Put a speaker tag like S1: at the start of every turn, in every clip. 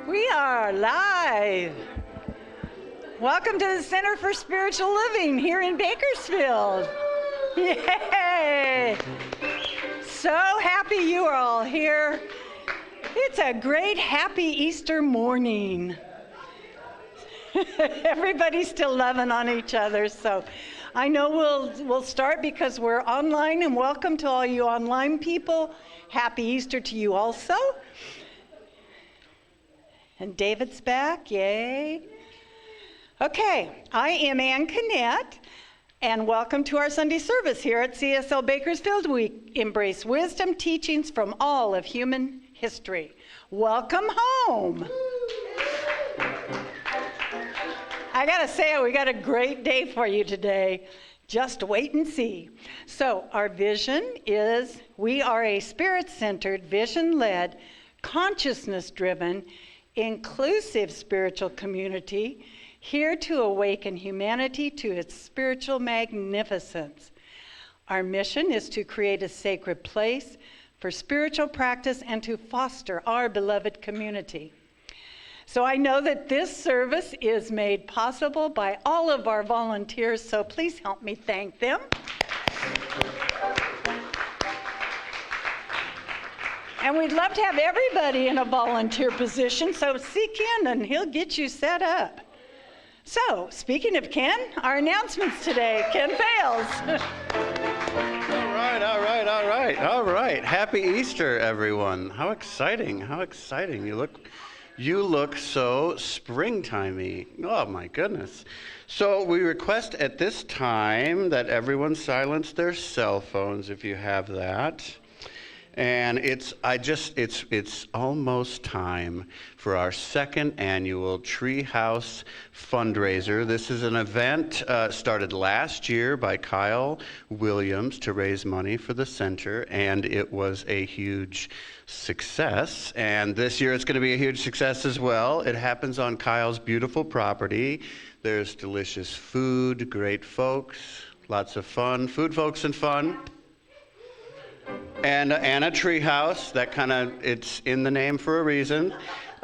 S1: We are live. Welcome to the Center for Spiritual Living here in Bakersfield. Yay! So happy you are all here. It's a great, happy Easter morning. Everybody's still loving on each other, so I know we'll start because we're online, and welcome to all you online people. Happy Easter to you also. And David's back, yay. Okay, I am Ann Cannett, and welcome to our Sunday service here at CSL Bakersfield. We embrace wisdom teachings from all of human history. Welcome home. I gotta say, we got a great day for you today. Just wait and see. So our vision is we are a spirit-centered, vision-led, consciousness-driven, inclusive spiritual community here to awaken humanity to its spiritual magnificence. Our mission is to create a sacred place for spiritual practice and to foster our beloved community. So I know that this service is made possible by all of our volunteers, so please help me thank them. And we'd love to have everybody in a volunteer position, so see Ken and he'll get you set up. So, speaking of Ken, our announcements today. Ken Fails.
S2: All right. Happy Easter, everyone. How exciting, You look so springtimey. Oh, my goodness. So we request at this time that everyone silence their cell phones if you have that. And it's almost time for our second annual Treehouse fundraiser. This is an event started last year by Kyle Williams to raise money for the center, and it was a huge success. And this year it's going to be a huge success as well. It happens on Kyle's beautiful property. There's delicious food, great folks, lots of fun, food, folks, and fun. And a treehouse, it's in the name for a reason.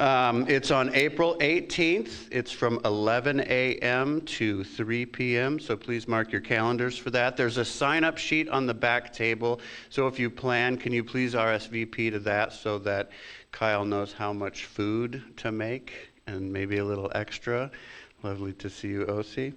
S2: It's on April 18th. It's from 11 a.m. to 3 p.m., so please mark your calendars for that. There's a sign-up sheet on the back table, so if you plan, can you please RSVP to that so that Kyle knows how much food to make and maybe a little extra. Lovely to see you, O.C.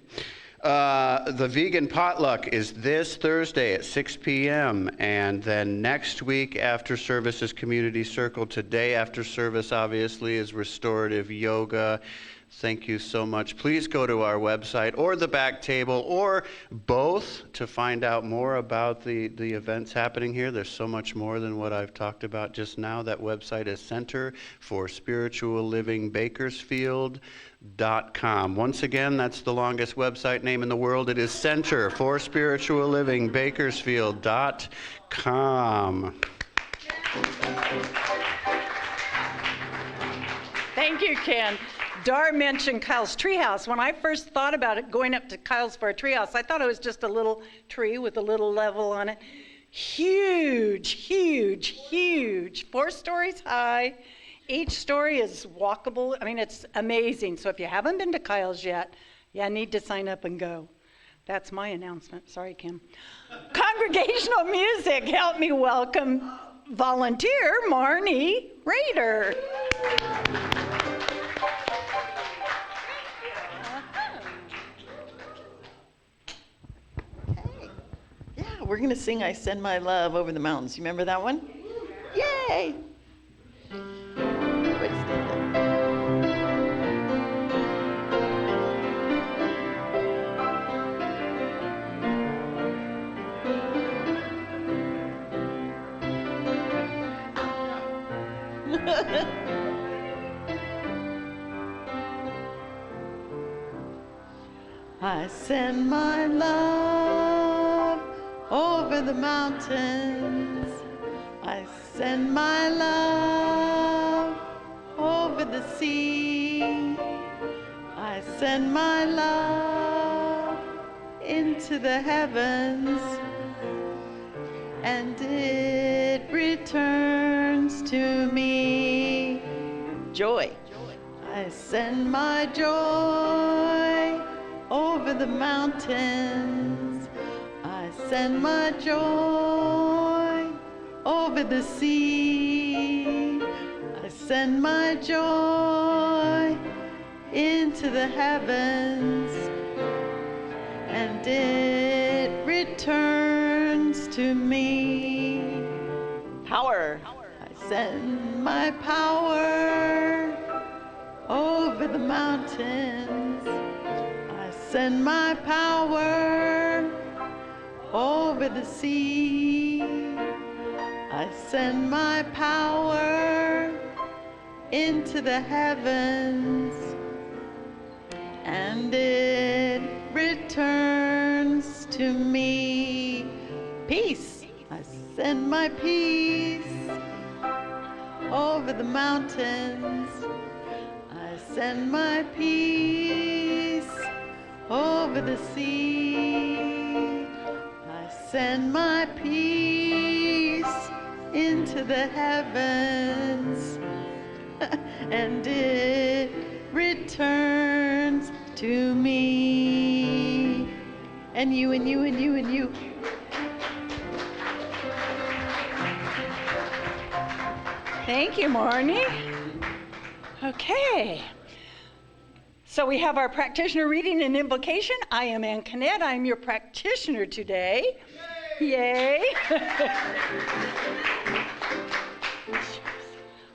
S2: The vegan potluck is this Thursday at 6 p.m. And then next week after service is community circle. Today after service, obviously, is restorative yoga. Thank you so much. Please go to our website or the back table or both to find out more about the events happening here. There's so much more than what I've talked about just now. That website is Center for Spiritual Living Bakersfield.com. Once again, that's the longest website name in the world. It is Center for Spiritual Living Bakersfield.com.
S1: Thank you, Ken. Dar mentioned Kyle's treehouse. When I first thought about it, going up to Kyle's for a treehouse, I thought it was just a little tree with a little level on it. Huge, 4 stories high. Each story is walkable. I mean, it's amazing. So if you haven't been to Kyle's yet, you need to sign up and go. That's my announcement. Sorry, Kim. Congregational music. Help me welcome volunteer Marnie Rader.
S3: We're going to sing I Send My Love Over the Mountains. You remember that one? Yay! I send my love over the mountains. I send my love over the sea. I send my love into the heavens, and it returns to me. Joy. send my joy over the mountains. I send my joy over the sea. I send my joy into the heavens, and it returns to me. Power. I send my power over the mountains. I send my power over the sea. I send my power into the heavens, and it returns to me. Peace. I send my peace over the mountains. I send my peace over the sea. I send my peace into the heavens, and it returns to me. And you, and you, and you, and you.
S1: Thank you, Marnie. Okay. So we have our practitioner reading and invocation. I am Ann Canet. I am your practitioner today. Yay.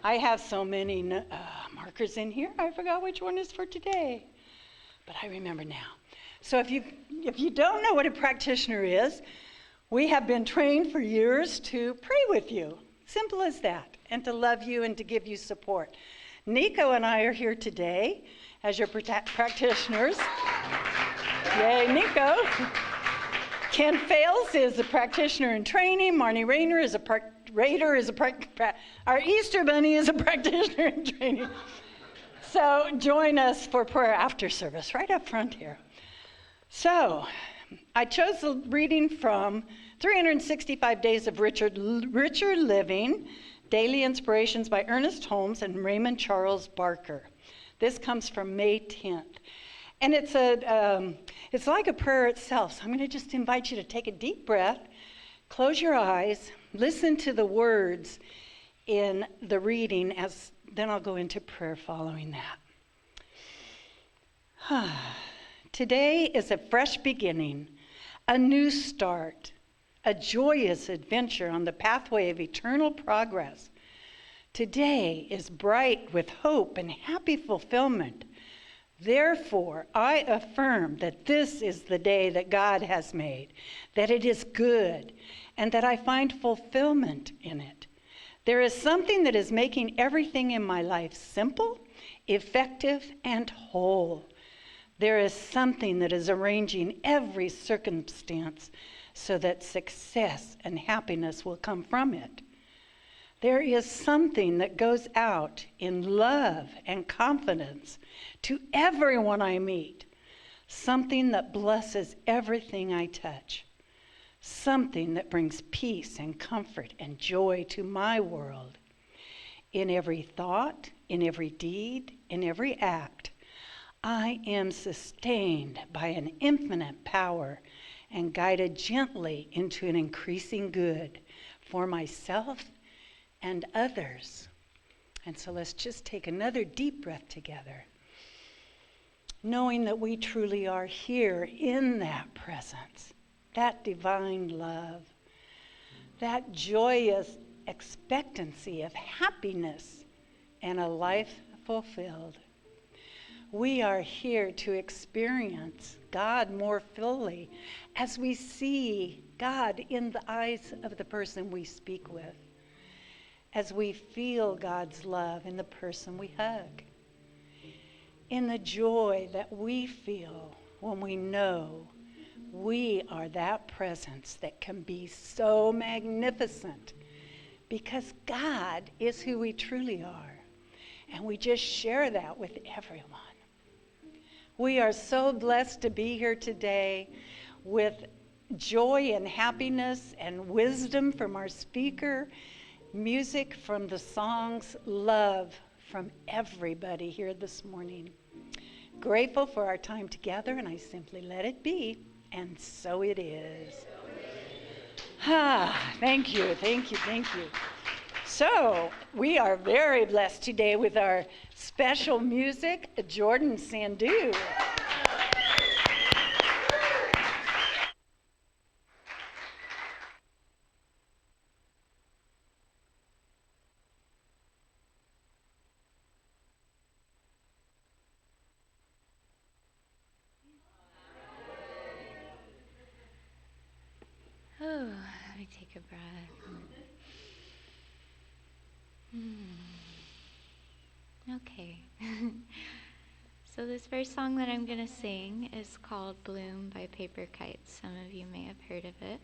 S1: I have so many markers in here. I forgot which one is for today, but I remember now. So if you don't know what a practitioner is, we have been trained for years to pray with you. Simple as that, and to love you and to give you support. Nico and I are here today as your practitioners. Yay, Nico. Ken Fales is a practitioner in training. Marnie Rayner is our Easter Bunny is a practitioner in training. So join us for prayer after service, right up front here. So I chose the reading from 365 Days of Richer Living, Daily Inspirations by Ernest Holmes and Raymond Charles Barker. This comes from May 10th. And it's like a prayer itself. So I'm going to just invite you to take a deep breath, close your eyes, listen to the words in the reading, then I'll go into prayer following that. Today is a fresh beginning, a new start, a joyous adventure on the pathway of eternal progress. Today is bright with hope and happy fulfillment. Therefore, I affirm that this is the day that God has made, that it is good, and that I find fulfillment in it. There is something that is making everything in my life simple, effective, and whole. There is something that is arranging every circumstance so that success and happiness will come from it. There is something that goes out in love and confidence to everyone I meet, something that blesses everything I touch, something that brings peace and comfort and joy to my world. In every thought, in every deed, in every act, I am sustained by an infinite power and guided gently into an increasing good for myself and others. And so let's just take another deep breath together, knowing that we truly are here in that presence, that divine love, that joyous expectancy of happiness and a life fulfilled. We are here to experience God more fully as we see God in the eyes of the person we speak with, as we feel God's love in the person we hug, in the joy that we feel when we know we are that presence that can be so magnificent because God is who we truly are. And we just share that with everyone. We are so blessed to be here today with joy and happiness and wisdom from our speaker, music from the songs Love from everybody here this morning. Grateful for our time together, and I simply let it be, and so it is. Thank you, thank you, thank you. So, we are very blessed today with our special music, Jordan Sandu.
S4: Oh, let me take a breath. Okay. So this first song that I'm going to sing is called Bloom by Paper Kites. Some of you may have heard of it.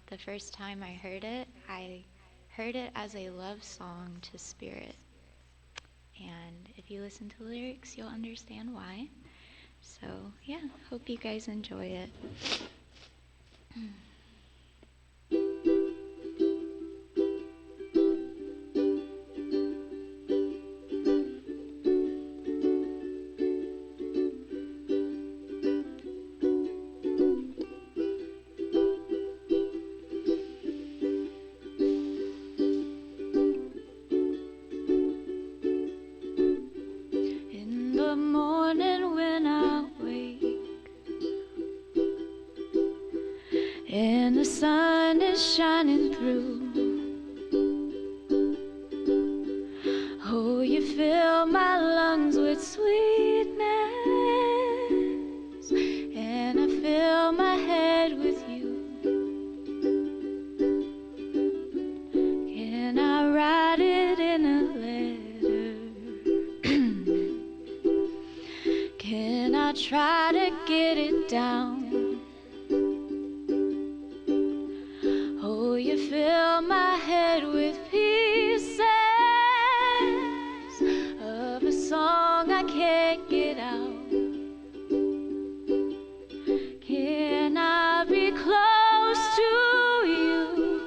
S4: The first time I heard it as a love song to Spirit. And if you listen to the lyrics, you'll understand why. So, yeah, hope you guys enjoy it. In the morning when I wake and the sun is shining through, oh, you fill my lungs with sweetness, and I fill my head with you. Can I write it in a letter? Can I try to get it down? Oh, you fill my head with pieces of a song I can't get out. Can I be close to you?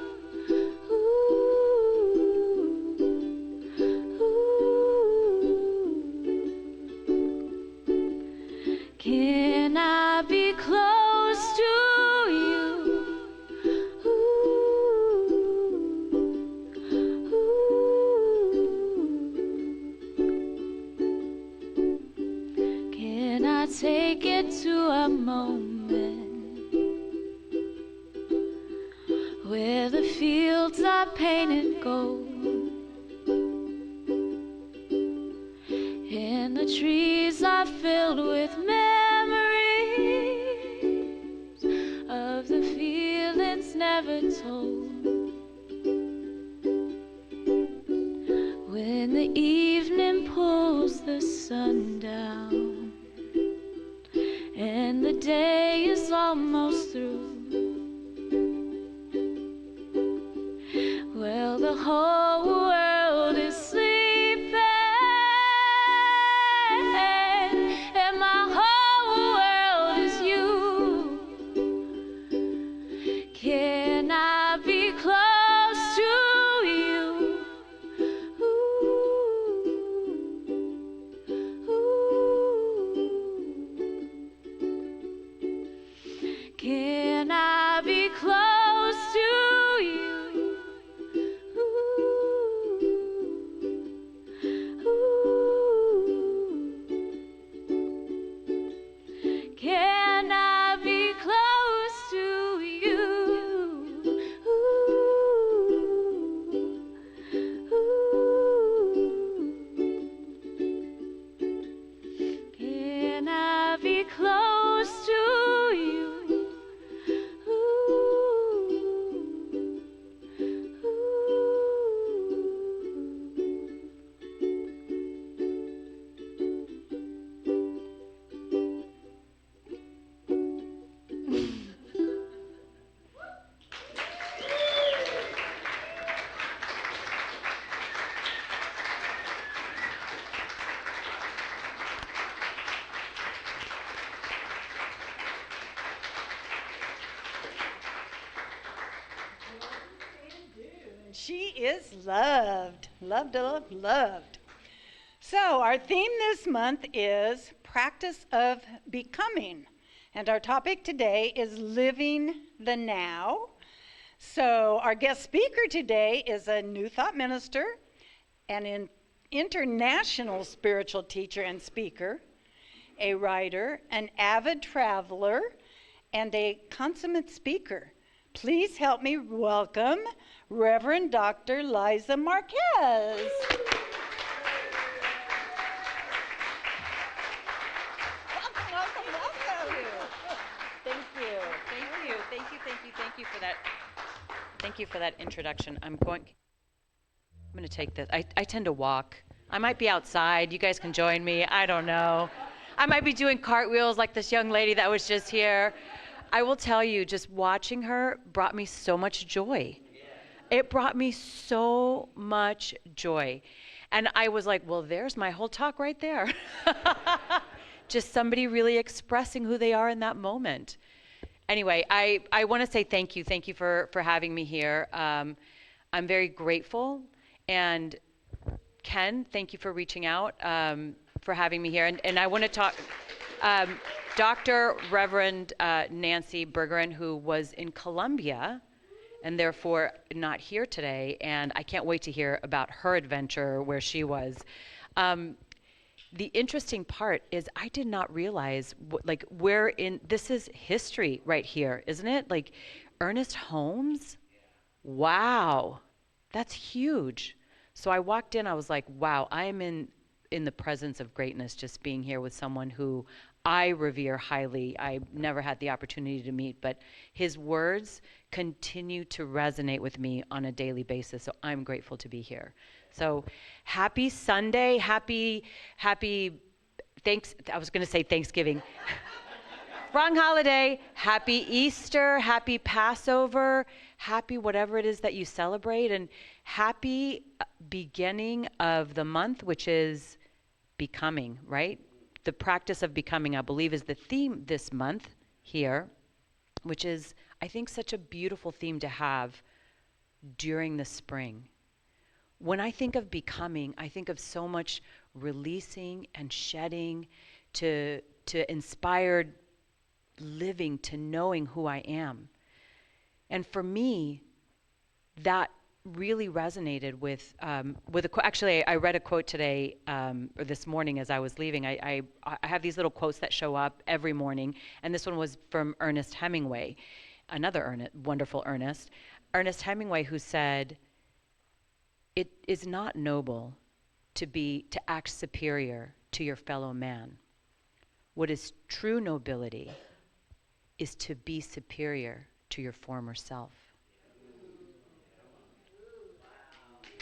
S4: Can I be close to you? Can I take it to a moment where the fields are painted gold and the trees are filled with memories of the feelings never told? When the evening pulls the sun down and the day is almost through, well, the whole world is sleeping and my whole world is you. Can I be close to you? Can I be close to you?
S1: She is loved, loved, loved, loved. So, our theme this month is practice of becoming. And our topic today is living the now. So, our guest speaker today is a New Thought minister, an international spiritual teacher and speaker, a writer, an avid traveler, and a consummate speaker. Please help me welcome Reverend Dr. Liza Marquez. Welcome, welcome, welcome.
S5: Thank you for that. Thank you for that introduction. I'm going to take this. I tend to walk. I might be outside. You guys can join me. I don't know. I might be doing cartwheels like this young lady that was just here. I will tell you, just watching her brought me so much joy. It brought me so much joy. And I was like, well, there's my whole talk right there. Just somebody really expressing who they are in that moment. Anyway, I want to say thank you. Thank you for having me here. I'm very grateful. And Ken, thank you for reaching out, for having me here. And I want to talk, Dr. Reverend Nancy Bergeron, who was in Colombia and therefore not here today. And I can't wait to hear about her adventure where she was. The interesting part is I did not realize, this is history right here, isn't it? Like Ernest Holmes? Wow, that's huge. So I walked in, I was like, wow, I am in the presence of greatness just being here with someone who I revere highly. I never had the opportunity to meet, but his words continue to resonate with me on a daily basis. So I'm grateful to be here. So happy Sunday, happy I was going to say Thanksgiving. Wrong holiday. Happy Easter, happy Passover, happy whatever it is that you celebrate, and happy beginning of the month, which is becoming, right? The practice of becoming, I believe, is the theme this month here, which is, I think, such a beautiful theme to have during the spring. When I think of becoming, I think of so much releasing and shedding to inspired living, to knowing who I am. And for me, that really resonated with actually, I read a quote today, or this morning as I was leaving. I have these little quotes that show up every morning, and this one was from Ernest Hemingway, another wonderful Ernest Hemingway, who said, "It is not noble to act superior to your fellow man. What is true nobility is to be superior to your former self."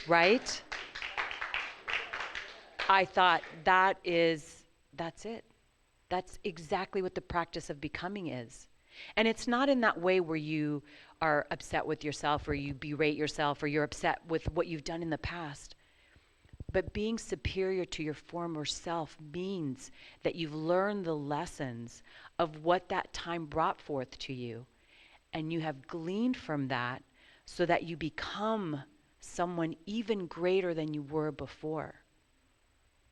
S5: Right? I thought that's it. That's exactly what the practice of becoming is. And it's not in that way where you are upset with yourself or you berate yourself or you're upset with what you've done in the past. But being superior to your former self means that you've learned the lessons of what that time brought forth to you. And you have gleaned from that so that you become someone even greater than you were before.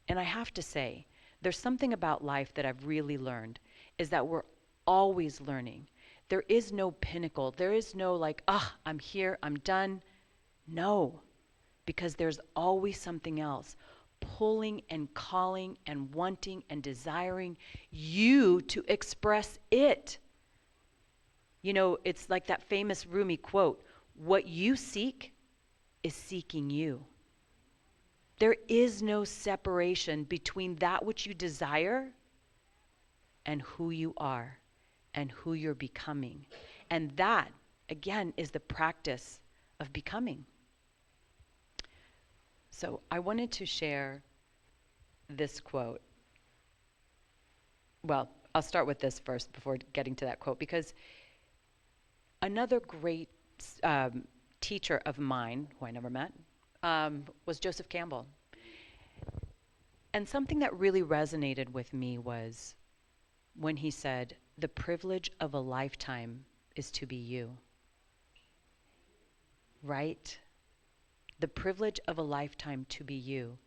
S5: And I have to say, there's something about life that I've really learned, is that we're always learning. There is no pinnacle. There is no I'm here, I'm done. No, because there's always something else pulling and calling and wanting and desiring you to express it. You know, it's like that famous Rumi quote, what you seek is seeking you. There is no separation between that which you desire and who you are and who you're becoming. And that, again, is the practice of becoming. So I wanted to share this quote. Well, I'll start with this first before getting to that quote, because another great teacher of mine, who I never met, was Joseph Campbell. And something that really resonated with me was when he said, "The privilege of a lifetime is to be you." Right? the privilege of a lifetime to be you.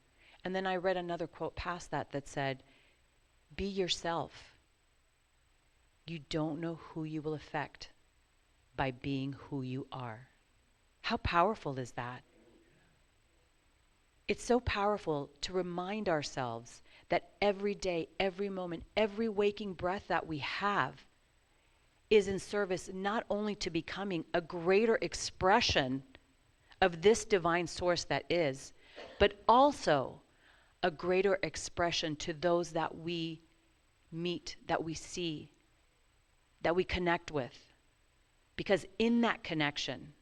S5: And then I read another quote past that that said, be yourself. You don't know who you will affect by being who you are. How powerful is that? It's so powerful to remind ourselves that every day, every moment, every waking breath that we have is in service not only to becoming a greater expression of this divine source that is, but also a greater expression to those that we meet, that we see, that we connect with. Because in that connection,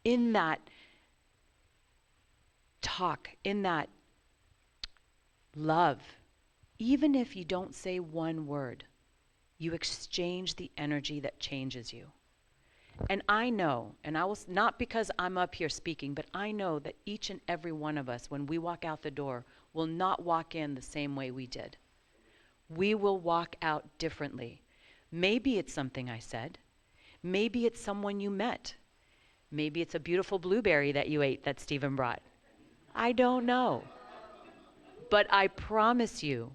S5: in that talk, in that love, even if you don't say one word, you exchange the energy that changes you. And I know, and I will, not because I'm up here speaking, but I know that each and every one of us, when we walk out the door, will not walk in the same way we did. We will walk out differently. Maybe it's something I said. Maybe it's someone you met. Maybe it's a beautiful blueberry that you ate that Stephen brought. I don't know. But I promise you,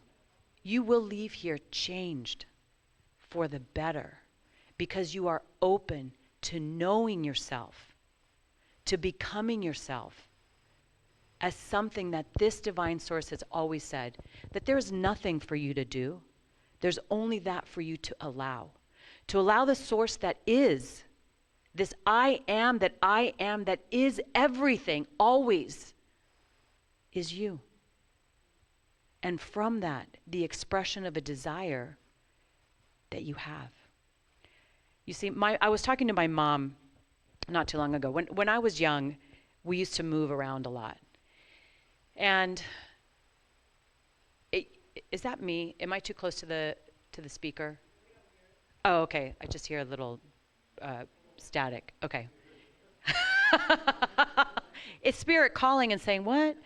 S5: you will leave here changed for the better because you are open to knowing yourself, to becoming yourself as something that this divine source has always said, that there's nothing for you to do. There's only that for you to allow the source that is, this I am that is everything, always, is you. And from that, the expression of a desire that you have. You see, I was talking to my mom not too long ago. When I was young, we used to move around a lot. And is that me? Am I too close to the speaker? Oh, okay. I just hear a little static. Okay. It's spirit calling and saying, what?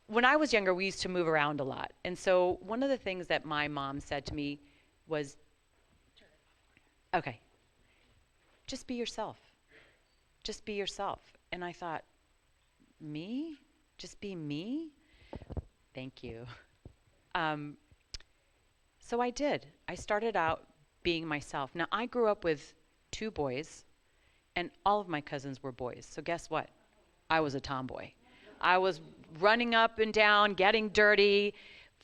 S5: When I was younger, we used to move around a lot. And so one of the things that my mom said to me was, okay, just be yourself. Just be yourself. And I thought, me? Just be me? Thank you. So I did. I started out being myself. Now, I grew up with 2 boys, and all of my cousins were boys. So guess what? I was a tomboy. I was running up and down, getting dirty,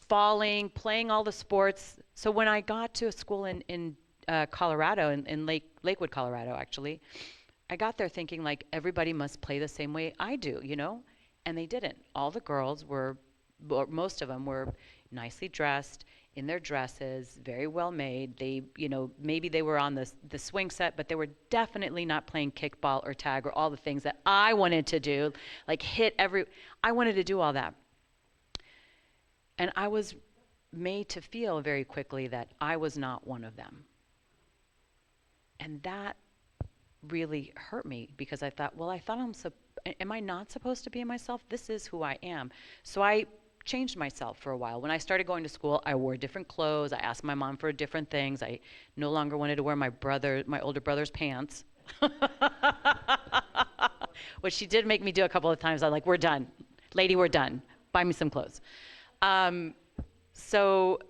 S5: falling, playing all the sports. So when I got to a school in Colorado, in Lakewood, Colorado, actually, I got there thinking like everybody must play the same way I do, you know? And they didn't. All the girls were, or most of them were nicely dressed in their dresses, very well made. They, you know, maybe they were on the swing set, but they were definitely not playing kickball or tag or all the things that I wanted to do, like I wanted to do all that. And I was made to feel very quickly that I was not one of them. And that really hurt me because I thought, well, am I not supposed to be myself? This is who I am. So I changed myself for a while. When I started going to school, I wore different clothes. I asked my mom for different things. I no longer wanted to wear my older brother's pants, which she did make me do a couple of times. I'm like, we're done. Lady, we're done. Buy me some clothes. So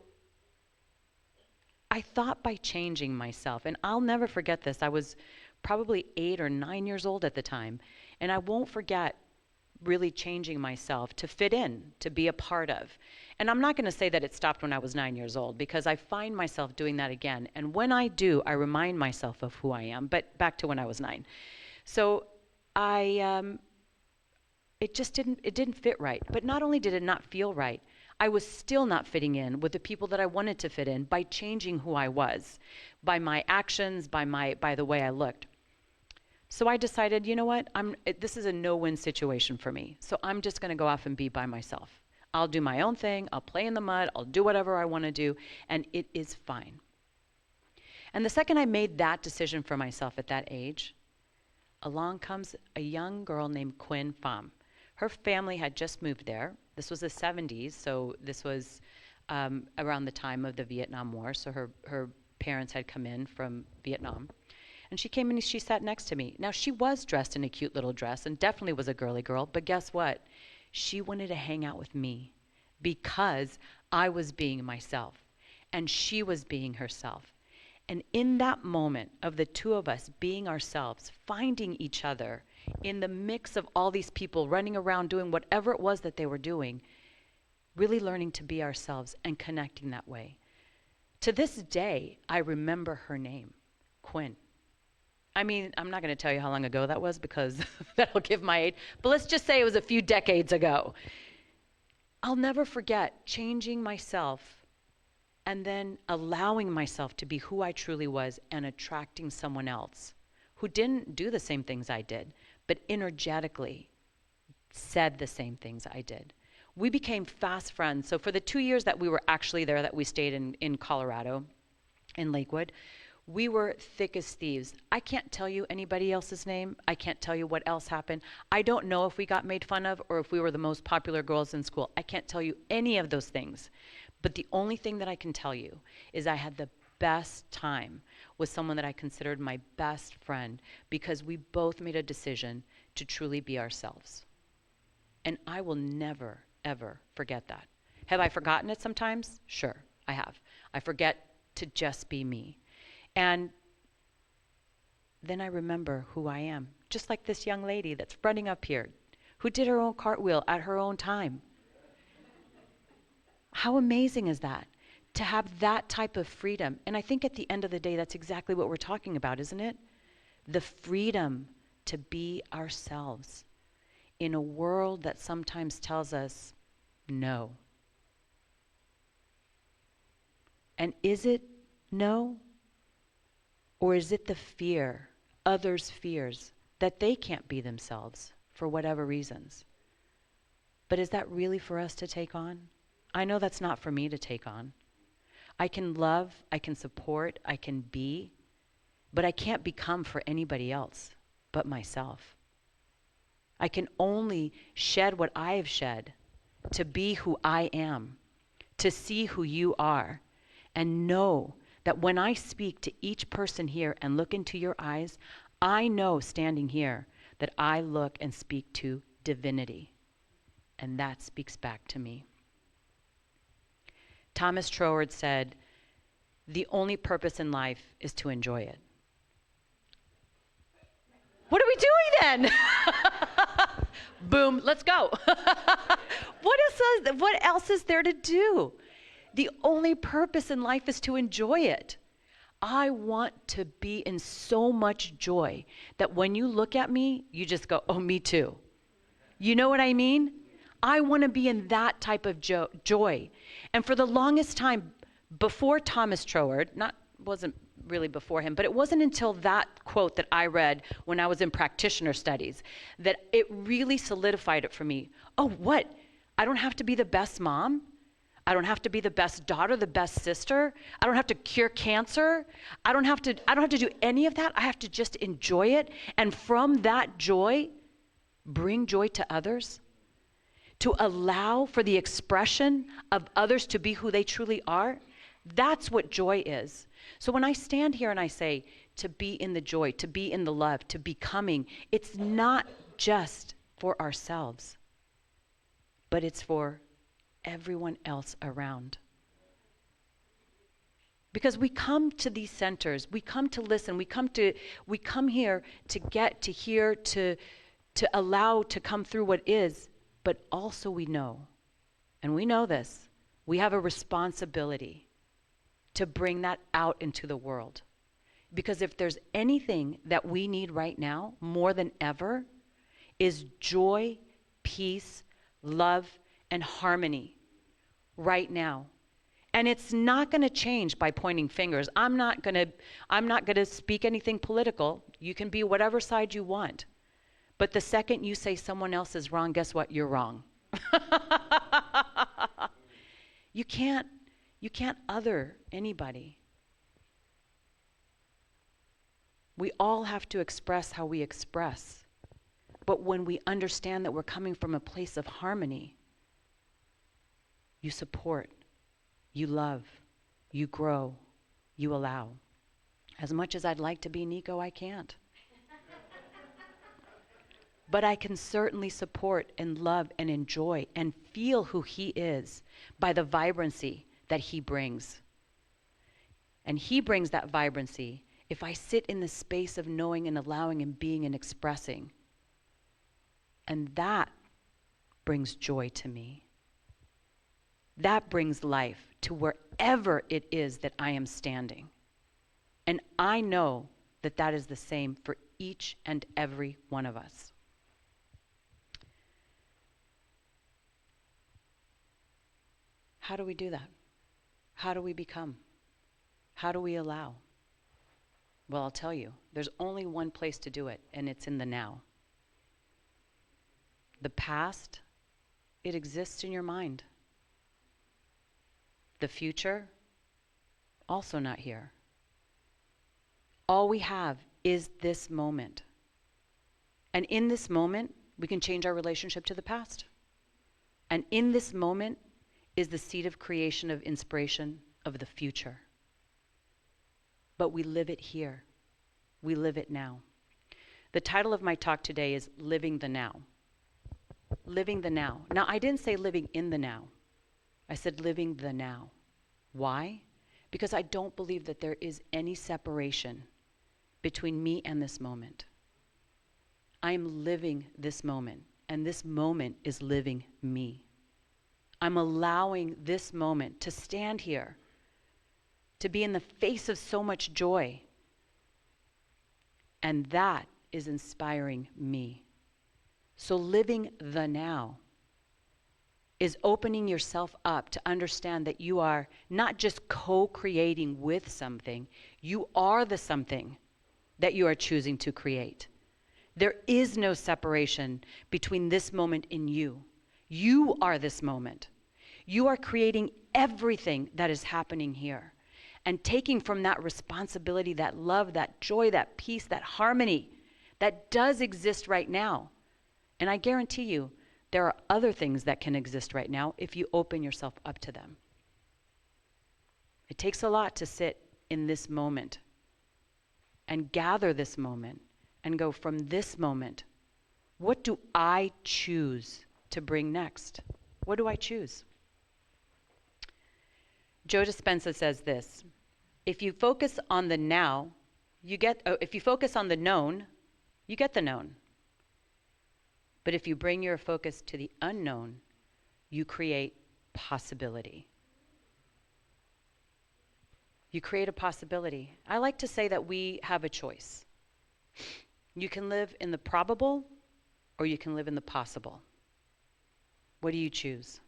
S5: I thought by changing myself, and I'll never forget this. I was probably 8 or 9 years old at the time, and I won't forget really changing myself to fit in, to be a part of. And I'm not going to say that it stopped when I was 9 years old, because I find myself doing that again. And when I do, I remind myself of who I am. But back to when I was 9. So it didn't fit right. But not only did it not feel right, I was still not fitting in with the people that I wanted to fit in by changing who I was, by my actions, by the way I looked. So I decided, you know what, this is a no-win situation for me. So I'm just going to go off and be by myself. I'll do my own thing. I'll play in the mud. I'll do whatever I want to do. And it is fine. And the second I made that decision for myself at that age, along comes a young girl named Quinn Pham. Her family had just moved there. This was the 70s, so this was around the time of the Vietnam War. So her parents had come in from Vietnam. And she came in and she sat next to me. Now, she was dressed in a cute little dress and definitely was a girly girl, but guess what? She wanted to hang out with me because I was being myself and she was being herself. And in that moment of the two of us being ourselves, finding each other in the mix of all these people running around doing whatever it was that they were doing, really learning to be ourselves and connecting that way. To this day, I remember her name, Quinn. I mean, I'm not going to tell you how long ago that was because that'll give my age, but let's just say it was a few decades ago. I'll never forget changing myself and then allowing myself to be who I truly was and attracting someone else who didn't do the same things I did, but energetically said the same things I did. We became fast friends. So for the 2 years that we were actually there, that we stayed in Colorado, in Lakewood, we were thick as thieves. I can't tell you anybody else's name. I can't tell you what else happened. I don't know if we got made fun of or if we were the most popular girls in school. I can't tell you any of those things. But the only thing that I can tell you is I had the best time with someone that I considered my best friend because we both made a decision to truly be ourselves. And I will never, ever forget that. Have I forgotten it sometimes? Sure, I have. I forget to just be me. And then I remember who I am, just like this young lady that's running up here, who did her own cartwheel at her own time. How amazing is that? To have that type of freedom. And I think at the end of the day, that's exactly what we're talking about, isn't it? The freedom to be ourselves in a world that sometimes tells us no. And is it no? Or is it the fear, others' fears, that they can't be themselves for whatever reasons? But is that really for us to take on? I know that's not for me to take on. I can love, I can support, I can be, but I can't become for anybody else but myself. I can only shed what I have shed to be who I am, to see who you are, and know that when I speak to each person here and look into your eyes, I know standing here that I look and speak to divinity, and that speaks back to me. Thomas Troward said, "The only purpose in life is to enjoy it." What are we doing then? Boom, let's go. What else is there to do? The only purpose in life is to enjoy it. I want to be in so much joy that when you look at me, you just go, oh, me too. You know what I mean? I want to be in that type of joy. And for the longest time, before Thomas Troward, wasn't really before him, but it wasn't until that quote that I read when I was in practitioner studies that it really solidified it for me. Oh, what? I don't have to be the best mom? I don't have to be the best daughter, the best sister. I don't have to cure cancer. I don't have to do any of that. I have to just enjoy it. And from that joy, bring joy to others. To allow for the expression of others to be who they truly are. That's what joy is. So when I stand here and I say to be in the joy, to be in the love, to becoming, it's not just for ourselves, but it's for everyone else around. Because we come to these centers, we come to listen, we come here to get to hear, to allow to come through what is, but also we know, and we know this, we have a responsibility to bring that out into the world. Because if there's anything that we need right now, more than ever, is joy, peace, love, and harmony right now. And it's not going to change by pointing fingers. I'm not going to speak anything political. You can be whatever side you want. But the second you say someone else is wrong, guess what? You're wrong. You can't other anybody. We all have to express how we express. But when we understand that we're coming from a place of harmony, you support, you love, you grow, you allow. As much as I'd like to be Nico, I can't. But I can certainly support and love and enjoy and feel who he is by the vibrancy that he brings. And he brings that vibrancy if I sit in the space of knowing and allowing and being and expressing. And that brings joy to me. That brings life to wherever it is that I am standing. And I know that that is the same for each and every one of us. How do we do that? How do we become? How do we allow? Well, I'll tell you, there's only one place to do it, and it's in the now. The past, it exists in your mind. The future, also not here. All we have is this moment. And in this moment, we can change our relationship to the past. And in this moment is the seed of creation, of inspiration, of the future. But we live it here. We live it now. The title of my talk today is Living the Now. Living the now. Now, I didn't say living in the now. I said living the now. Why? Because I don't believe that there is any separation between me and this moment. I'm living this moment, and this moment is living me. I'm allowing this moment to stand here, to be in the face of so much joy. And that is inspiring me. So living the now is opening yourself up to understand that you are not just co-creating with something, you are the something that you are choosing to create. There is no separation between this moment and you. You are this moment. You are creating everything that is happening here and taking from that responsibility, that love, that joy, that peace, that harmony that does exist right now. And I guarantee you, there are other things that can exist right now if you open yourself up to them. It takes a lot to sit in this moment and gather this moment and go from this moment, what do I choose to bring next? What do I choose? Joe Dispenza says this: if you focus on the now, if you focus on the known, you get the known. But if you bring your focus to the unknown, you create possibility. You create a possibility. I like to say that we have a choice. You can live in the probable or you can live in the possible. What do you choose?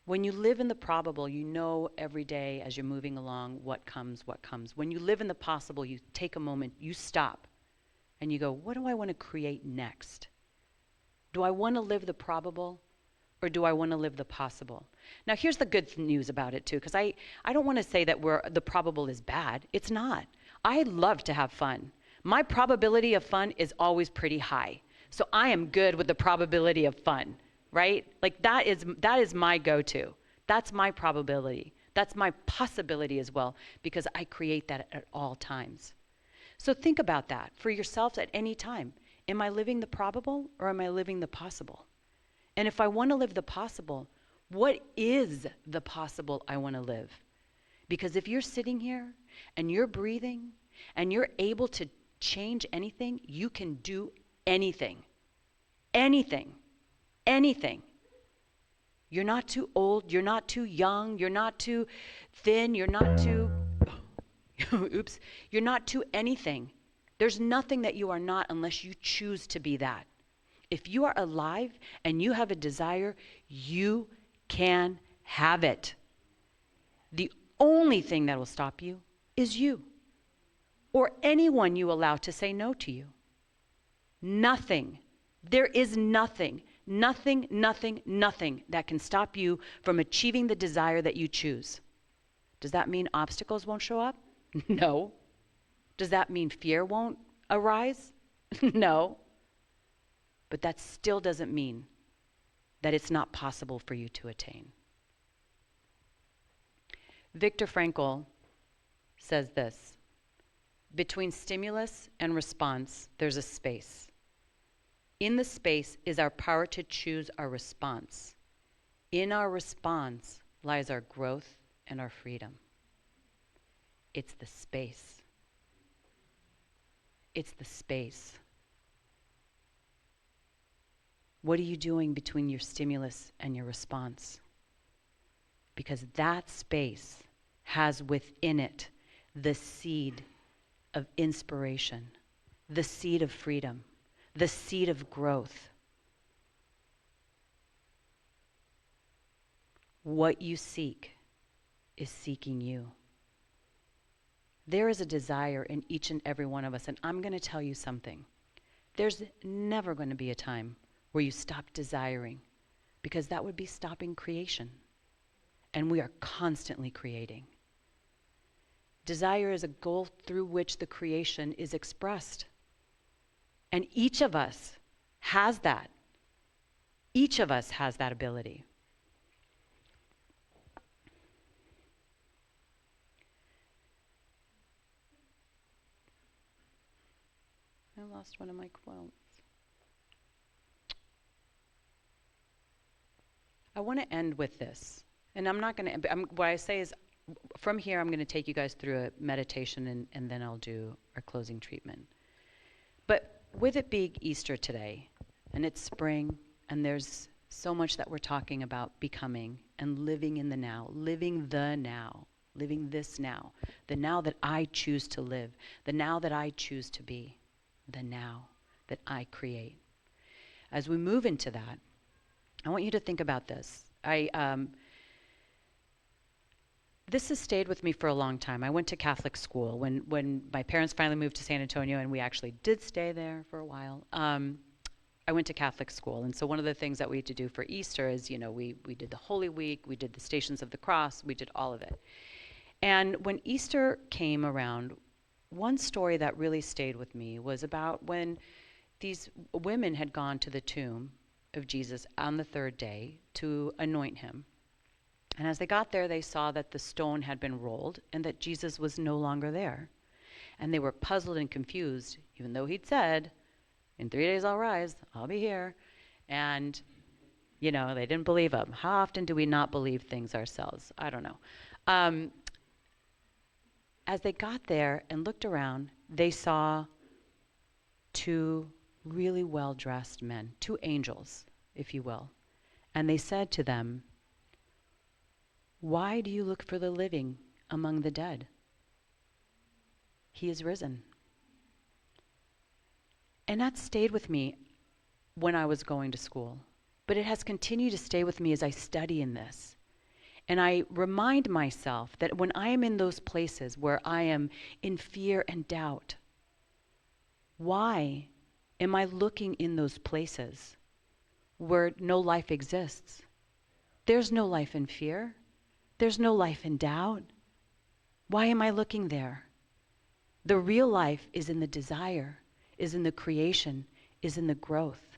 S5: When you live in the probable, you know every day as you're moving along what comes, what comes. When you live in the possible, you take a moment, you stop, and you go, what do I want to create next? Do I want to live the probable or do I want to live the possible? Now, here's the good news about it, too, because I don't want to say that the probable is bad. It's not. I love to have fun. My probability of fun is always pretty high. So I am good with the probability of fun, right? Like that is my go-to. That's my probability. That's my possibility as well, because I create that at all times. So think about that for yourselves at any time. Am I living the probable or am I living the possible? And if I want to live the possible, what is the possible I want to live? Because if you're sitting here and you're breathing and you're able to change anything, you can do anything. Anything. Anything. You're not too old, you're not too young, you're not too thin, you're not too oops, you're not too anything. There's nothing that you are not unless you choose to be that. If you are alive and you have a desire, you can have it. The only thing that will stop you is you, or anyone you allow to say no to you. Nothing. There is nothing that can stop you from achieving the desire that you choose. Does that mean obstacles won't show up? No. Does that mean fear won't arise? No. But that still doesn't mean that it's not possible for you to attain. Viktor Frankl says this: between stimulus and response, there's a space. In the space is our power to choose our response. In our response lies our growth and our freedom. It's the space. It's the space. What are you doing between your stimulus and your response? Because that space has within it the seed of inspiration, the seed of freedom, the seed of growth. What you seek is seeking you. There is a desire in each and every one of us, and I'm going to tell you something. There's never going to be a time where you stop desiring, because that would be stopping creation. And we are constantly creating. Desire is a goal through which the creation is expressed. And each of us has that. Each of us has that ability. I lost one of my quotes. I want to end with this. And I'm not going to, what I say is, from here, I'm going to take you guys through a meditation, and then I'll do our closing treatment. But with it being Easter today, and it's spring, and there's so much that we're talking about becoming and living in the now, living the now, living this now, the now that I choose to live, the now that I choose to be, the now that I create. As we move into that, I want you to think about this. This has stayed with me for a long time. I went to Catholic school. When my parents finally moved to San Antonio, and we actually did stay there for a while, I went to Catholic school. And so one of the things that we had to do for Easter is, we did the Holy Week, we did the Stations of the Cross, we did all of it. And when Easter came around, one story that really stayed with me was about when these women had gone to the tomb of Jesus on the third day to anoint him. And as they got there, they saw that the stone had been rolled and that Jesus was no longer there. And they were puzzled and confused, even though he'd said, in 3 days I'll rise, I'll be here. And, they didn't believe him. How often do we not believe things ourselves? I don't know. As they got there and looked around, they saw two really well-dressed men, two angels, if you will. And they said to them, "Why do you look for the living among the dead? He is risen." And that stayed with me when I was going to school. But it has continued to stay with me as I study in this. And I remind myself that when I am in those places where I am in fear and doubt, why am I looking in those places where no life exists? There's no life in fear. There's no life in doubt. Why am I looking there? The real life is in the desire, is in the creation, is in the growth.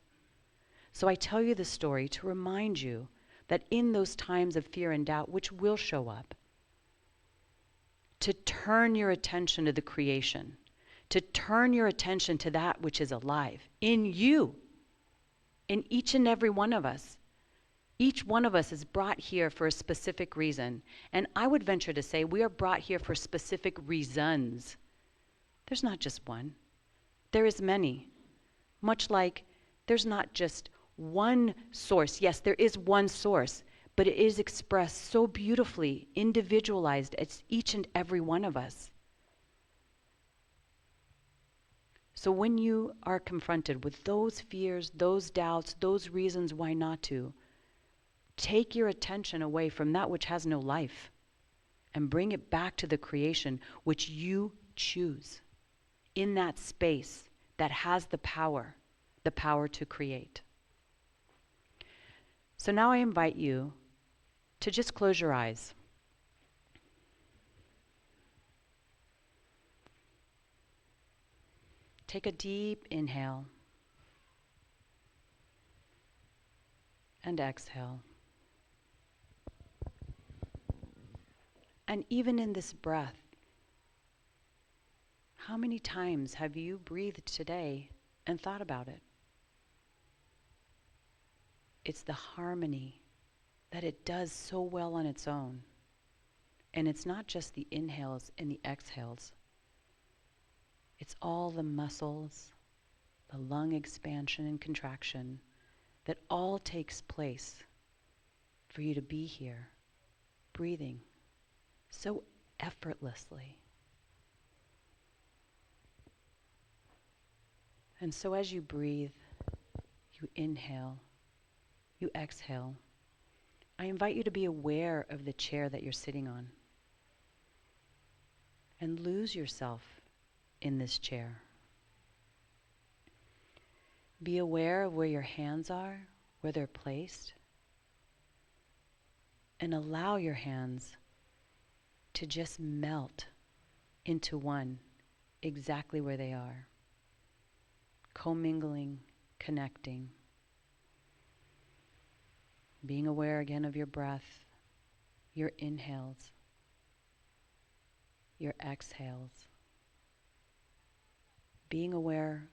S5: So I tell you this story to remind you that in those times of fear and doubt, which will show up, to turn your attention to the creation, to turn your attention to that which is alive in you, in each and every one of us. Each one of us is brought here for a specific reason. And I would venture to say we are brought here for specific reasons. There's not just one. There is many. Much like there's not just one source. Yes, there is one source, but it is expressed so beautifully, individualized as each and every one of us. So when you are confronted with those fears, those doubts, those reasons why not to, take your attention away from that which has no life and bring it back to the creation which you choose in that space that has the power to create. So now I invite you to just close your eyes. Take a deep inhale and exhale. And even in this breath, How many times have you breathed today and thought about it? It's the harmony that it does so well on its own. And it's not just the inhales and the exhales. It's all the muscles, the lung expansion and contraction that all takes place for you to be here, breathing so effortlessly. And so as you breathe, you inhale, you exhale, I invite you to be aware of the chair that you're sitting on and lose yourself in this chair. Be aware of where your hands are, where they're placed, and allow your hands to just melt into one exactly where they are, commingling, connecting. Being aware again of your breath, your inhales, your exhales. Being aware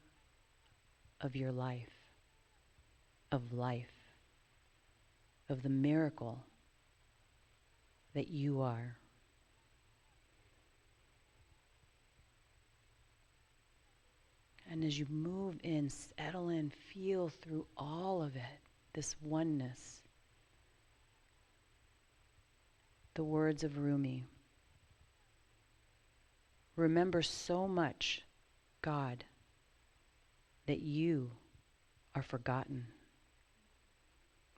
S5: of your life, of the miracle that you are. And as you move in, settle in, feel through all of it, this oneness. The words of Rumi. Remember so much, God, that you are forgotten.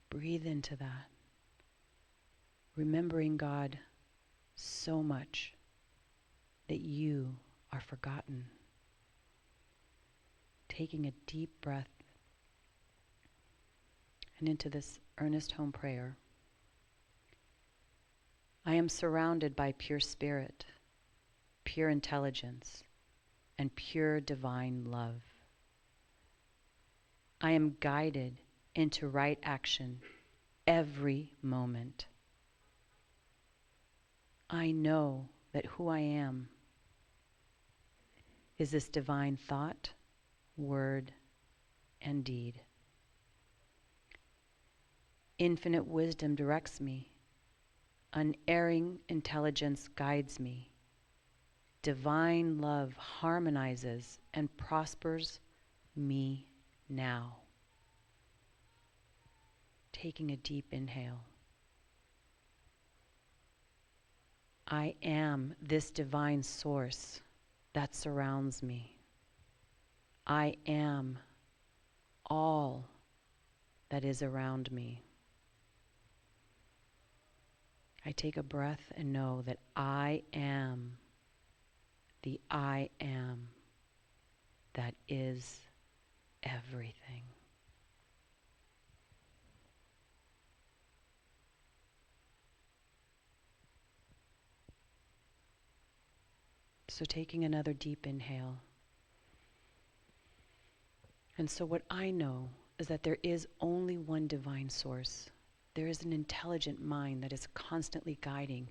S5: Breathe into that. Remembering God so much that you are forgotten. Taking a deep breath and into this earnest home prayer. I am surrounded by pure spirit, pure intelligence, and pure divine love. I am guided into right action every moment. I know that who I am is this divine thought, word, and deed. Infinite wisdom directs me. Unerring intelligence guides me. Divine love harmonizes and prospers me now. Taking a deep inhale. I am this divine source that surrounds me. I am all that is around me. I take a breath and know that I am the I am that is everything. So taking another deep inhale. And so what I know is that there is only one divine source. There is an intelligent mind that is constantly guiding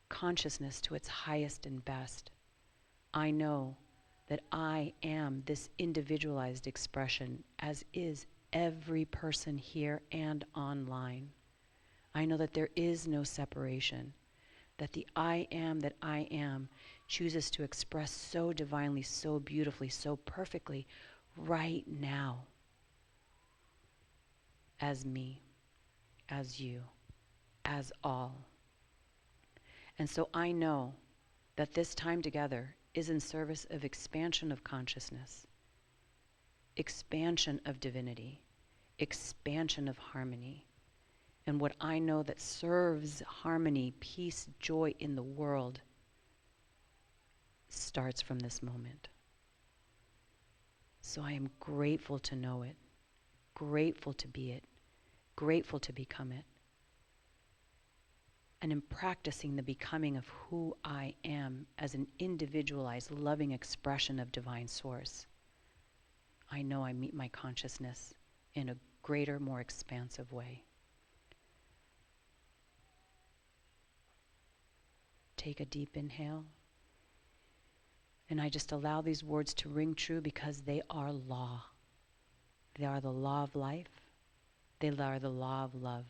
S5: consciousness to its highest and best. I know that I am this individualized expression, as is every person here and online. I know that there is no separation, that the I am that I am chooses to express so divinely, so beautifully, so perfectly right now as me, as you, as all. And so I know that this time together is in service of expansion of consciousness, expansion of divinity, expansion of harmony. And what I know that serves harmony, peace, joy in the world starts from this moment. So I am grateful to know it, grateful to be it, grateful to become it. And in practicing the becoming of who I am as an individualized, loving expression of divine source, I know I meet my consciousness in a greater, more expansive way. Take a deep inhale. And I just allow these words to ring true because they are law. They are the law of life. They are the law of love.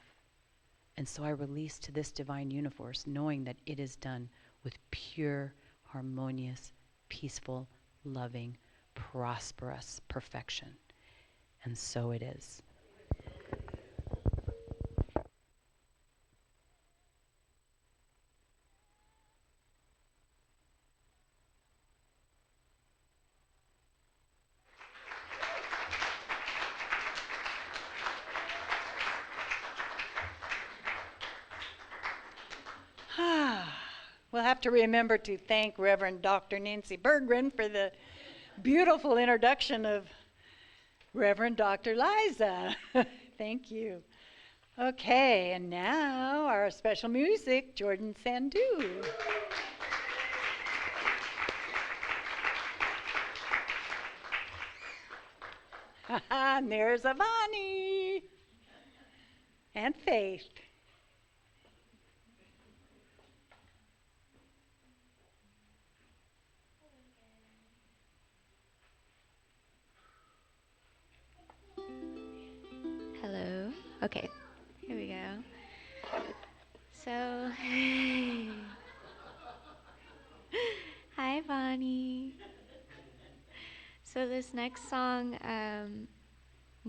S5: And so I release to this divine universe knowing that it is done with pure, harmonious, peaceful, loving, prosperous perfection. And so it is.
S1: We'll have to remember to thank Reverend Dr. Nancy Berggren for the beautiful introduction of Reverend Dr. Liza. Thank you. Okay, and now our special music, Jordan Sandu. And there's Avani and Faith.
S4: Hello. Okay, here we go. So, hi, Bonnie. So this next song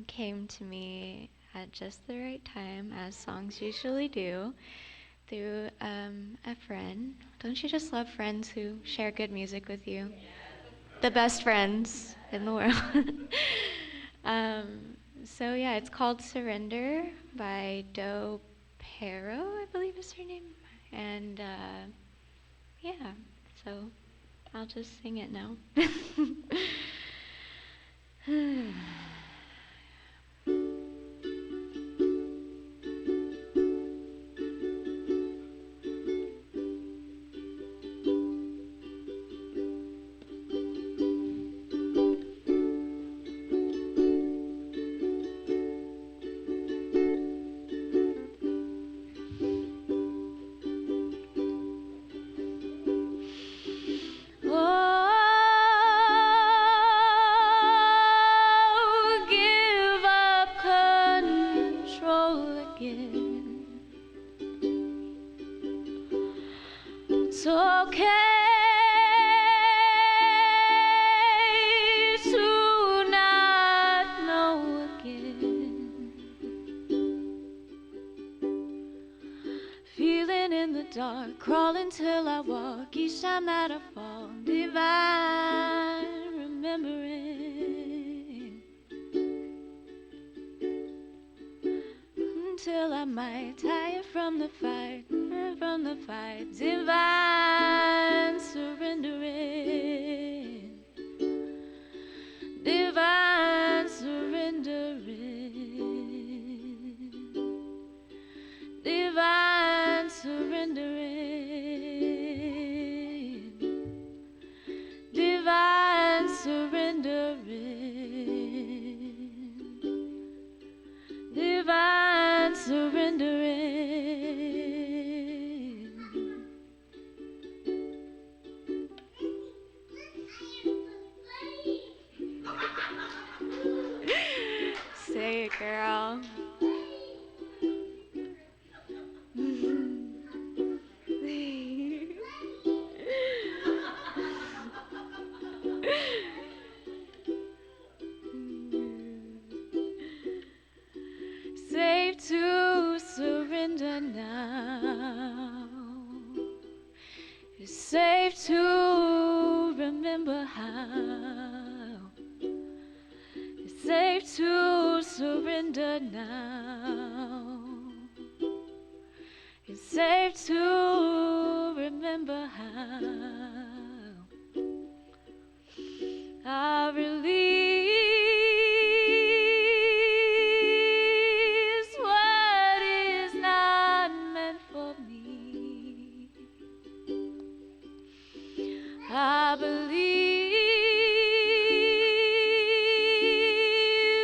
S4: came to me at just the right time, as songs usually do, through a friend. Don't you just love friends who share good music with you? The best friends in the world. So yeah, it's called Surrender by Do Pero, I believe is her name. And yeah, so I'll just sing it now.
S6: Crawling till I walk each time that I fall. Divine remembering until I might tire from the fight, divine surrendering, divine surrendering, divine surrendering, divine surrendering, divine surrendering.
S4: Say it, girl.
S6: Safe to surrender now. It's safe to remember how. It's safe to surrender now. It's safe to remember how. I release what is not meant for me. I believe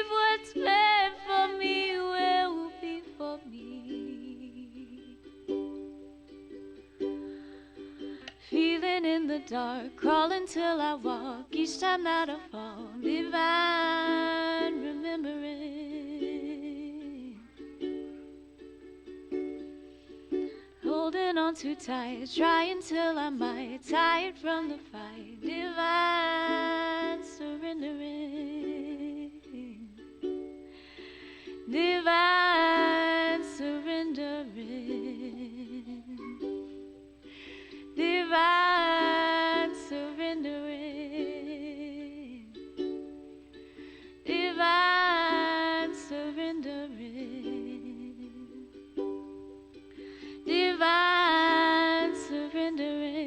S6: what's meant for me will be for me. Feeling in the dark, crawling till I walk. Each time that I fall, divine remembering. Holding on too tight, trying till I might, tired from the fight, divine surrendering. Divine surrendering. Divine surrendering. Divine surrendering. Divine surrendering.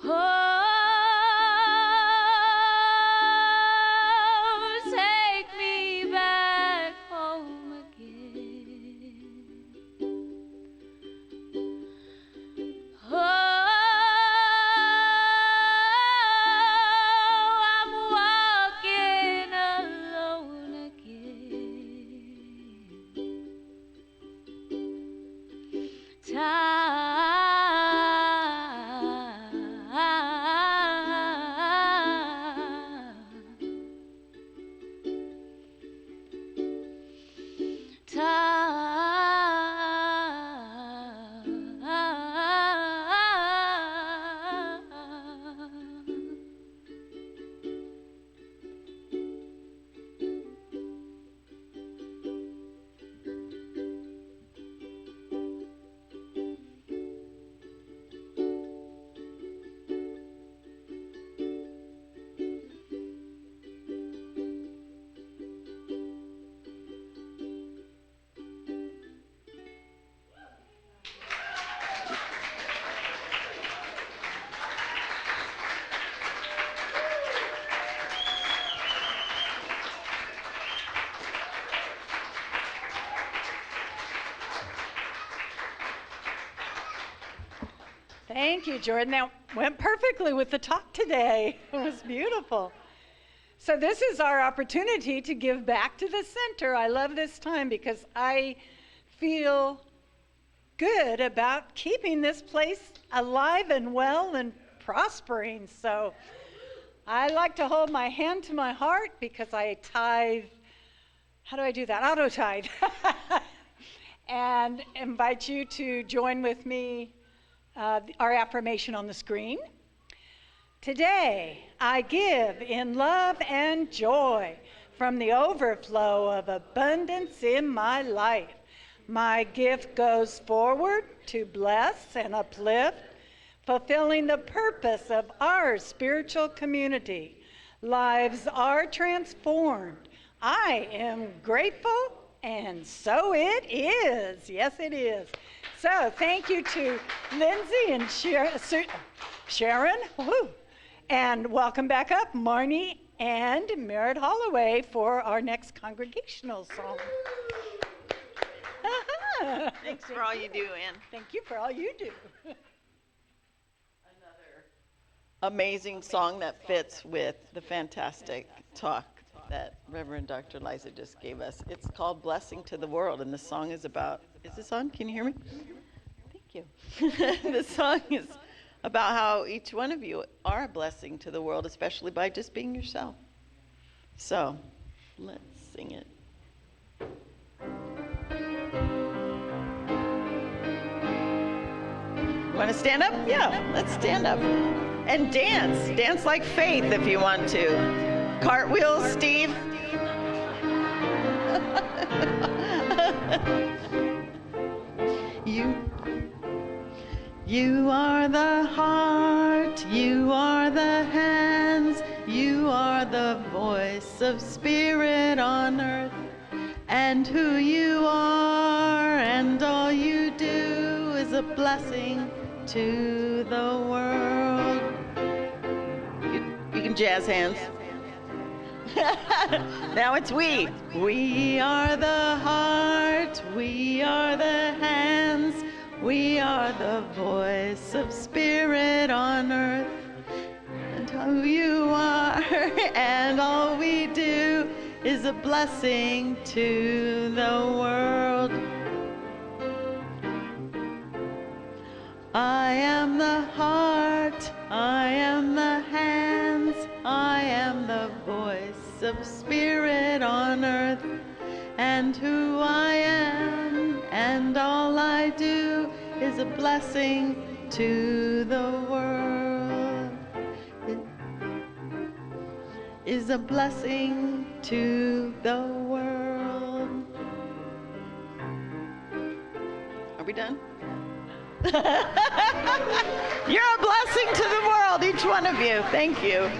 S6: Oh, take me back home again. Oh, I'm walking alone again.
S1: Thank you, Jordan. That went perfectly with the talk today. It was beautiful. So this is our opportunity to give back to the center. I love this time because I feel good about keeping this place alive and well and prospering. So I like to hold my hand to my heart because I tithe. How do I do that? Auto tithe. And invite you to join with me our affirmation on the screen. Today, I give in love and joy from the overflow of abundance in my life. My gift goes forward to bless and uplift, fulfilling the purpose of our spiritual community. Lives are transformed. I am grateful, and so it is. Yes, it is. So thank you to Lindsay and Sharon. Woo. And welcome back up, Marnie and Merritt Holloway, for our next congregational song.
S3: Thanks for all you do, Ann.
S1: Thank you for all you do.
S3: Amazing song that fits with the fantastic talk that Reverend Dr. Liza just gave us. It's called Blessing to the World, and the song is about, is this on? Can you hear me? Thank you. The song is about how each one of you are a blessing to the world, especially by just being yourself. So, let's sing it. Want to stand up? Yeah, let's stand up. And dance. Dance like Faith if you want to. Cartwheels, Steve. You are the heart, you are the hands, you are the voice of spirit on earth. And who you are and all you do is a blessing to the world. You can jazz hands. Now it's we. We are the heart, we are the hands, We are the voice of spirit on earth, and who you are, and all we do is a blessing to the world. I am the heart, I am the hands, I am the voice of spirit on earth, and who I am, and all I do is a blessing to the world. Is a blessing to the world. Are we done? You're a blessing to the world, each one of you. Thank you.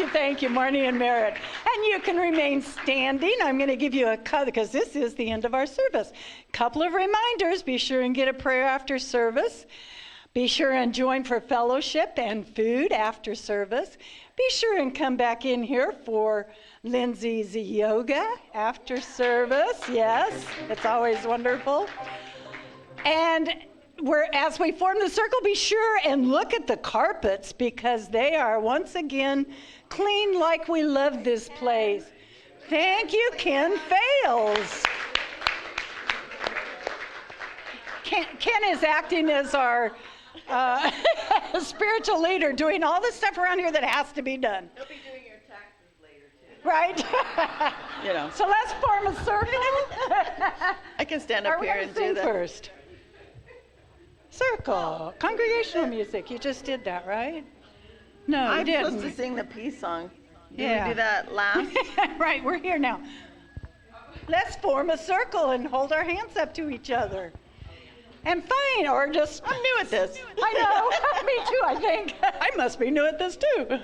S1: Thank you, Marnie and Merritt. And you can remain standing. I'm going to give you a cut because this is the end of our service. Couple of reminders. Be sure and get a prayer after service. Be sure and join for fellowship and food after service. Be sure and come back in here for Lindsay's yoga after service. Yes, it's always wonderful. And as we form the circle, be sure and look at the carpets because they are once again clean like we love this place. Thank you, Ken Fales. Ken is acting as our spiritual leader, doing all the stuff around here that has to be done.
S3: He'll be doing your taxes later, too.
S1: Right?
S3: You know.
S1: So let's form a circle.
S3: I can stand up here and do that.
S1: First. Circle. Congregational music. You just did that, right? No, you
S3: I'm
S1: didn't.
S3: supposed to sing the peace song. Did
S1: Yeah.
S3: we do that last?
S1: Right, we're here now. Let's form a circle and hold our hands up to each other. And fine, or just...
S3: I'm new at this.
S1: I know. Me too, I think. I must be new at this too.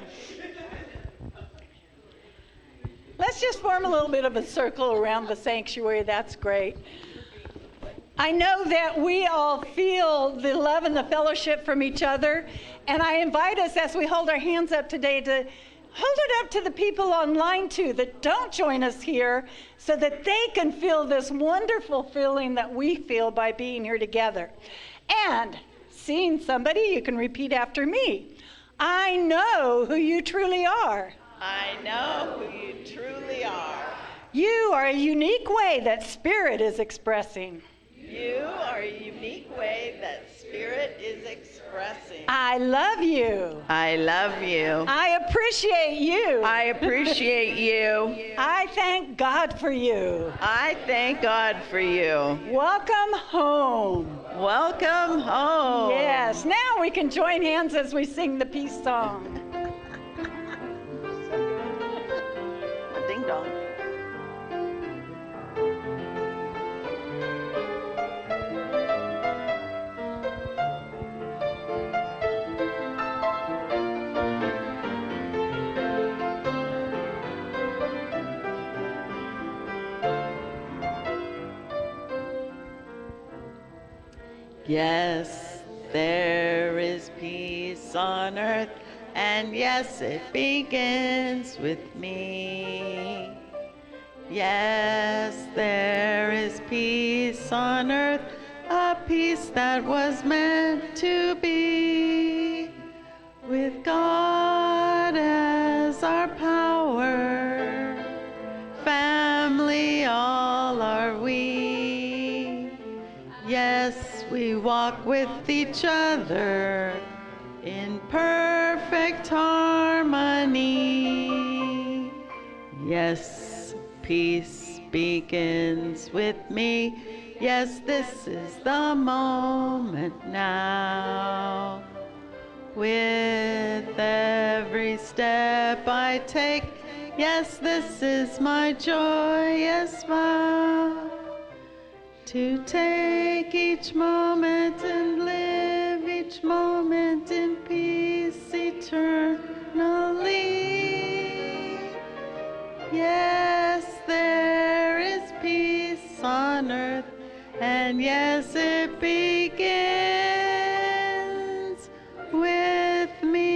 S1: Let's just form a little bit of a circle around the sanctuary. That's great. I know that we all feel the love and the fellowship from each other, and I invite us as we hold our hands up today to hold it up to the people online too that don't join us here so that they can feel this wonderful feeling that we feel by being here together. And seeing somebody, you can repeat after me. I know who you truly are.
S3: I know who you truly are.
S1: You are a unique way that Spirit is expressing.
S3: You are a unique way that Spirit is expressing.
S1: I love you.
S3: I love you.
S1: I appreciate you.
S3: I appreciate you.
S1: I thank God for you.
S3: I thank God for you.
S1: Welcome home.
S3: Welcome home.
S1: Yes, now we can join hands as we sing the peace song.
S3: Ding dong. Yes, there is peace on earth, and yes, it begins with me. Yes, there is peace on earth, a peace that was meant to be. With God as our power, family all are we. Yes, we walk with each other in perfect harmony. Yes, peace begins with me. Yes, this is the moment now. With every step I take, yes, this is my joyous vow. To take each moment and live each moment in peace eternally. Yes, there is peace on earth, and yes, it begins with me.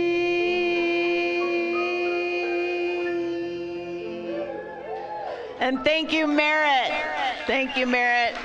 S3: And thank you, Merritt. Thank you, Merritt.